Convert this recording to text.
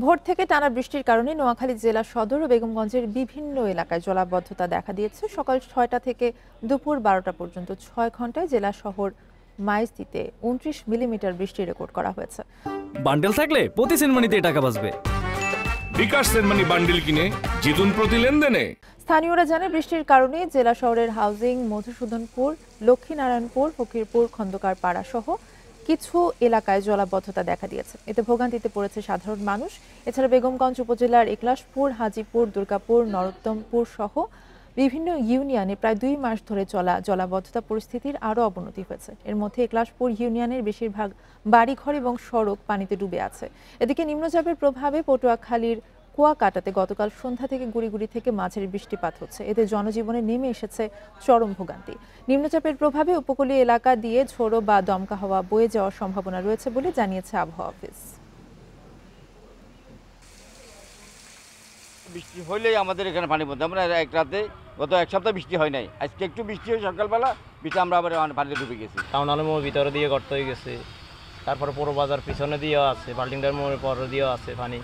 ভোর থেকে টানা বৃষ্টির কারণে নোয়াখালী জেলা সদর ও বেগমগঞ্জের বিভিন্ন এলাকায় জলাবদ্ধতা দেখা দিয়েছে। সকাল ৬টা থেকে দুপুর ১২টা পর্যন্ত ৬ ঘন্টায় জেলা শহর মাইজদীতে ২৯ মিলিমিটার বৃষ্টি রেকর্ড করা হয়েছে। বান্ডেল থাকলে প্রতি সেনমানিতে টাকা বাঁচবে। বিকাশ সেনমানি বান্ডেল কিনে জিতুন প্রতি লেনদেনে। স্থানীয়রা জানায় বৃষ্টির কারণে জেলা শহরের হাউজিং, মধুসূদনপুর, লক্ষ্মীনারায়ণপুর, ফকিরপুর, খন্দকার পাড়া সহ কিছু এলাকায় জলাবদ্ধতা দেখা দিয়েছে। এতে ভোগান্তিতে পড়েছে সাধারণ মানুষ। এছাড়া বেগমগঞ্জ উপজেলার একলাশপুর, হাজিপুর, দুর্গাপুর, নরোত্তমপুর সহ বিভিন্ন ইউনিয়নে প্রায় ২ মাস ধরে চলা জলাবদ্ধতা পরিস্থিতির আরও অবনতি হয়েছে। এর মধ্যে একলাশপুর ইউনিয়নের বেশিরভাগ বাড়িঘর এবং সড়ক পানিতে ডুবে আছে। এদিকে নিম্নচাপের প্রভাবে পটুয়াখালীর কুয়াকাটাতে গতকাল সন্ধ্যা থেকে গুড়ি থেকে মাঝারি বৃষ্টিপাত হচ্ছে। এতে জনজীবনে নেমে এসেছে চরম ভোগান্তি। নিম্নচাপের প্রভাবে উপকূলীয় এলাকা দিয়ে ঝোড়ো বা দমকা হাওয়া বয়ে যাওয়ার সম্ভাবনা রয়েছে বলে জানিয়েছে আবহাওয়া অফিস। বৃষ্টি হইলেই আমাদের এখানে পানি পড়তে, আমরা এক রাতে গত এক সপ্তাহ বৃষ্টি হয় নাই, আজকে একটু বৃষ্টি হয় সকালবেলা, বৃষ্টি আমরা আবার পানিতে ডুবে গেছি। টাউন আলমের ভিতরে দিয়ে গর্ত হয়ে গেছে, তারপরে পুরো বাজার পিছনে দিয়েও আছে, বাল্টিংটার মোড়ের পর দিয়েও আছে পানি।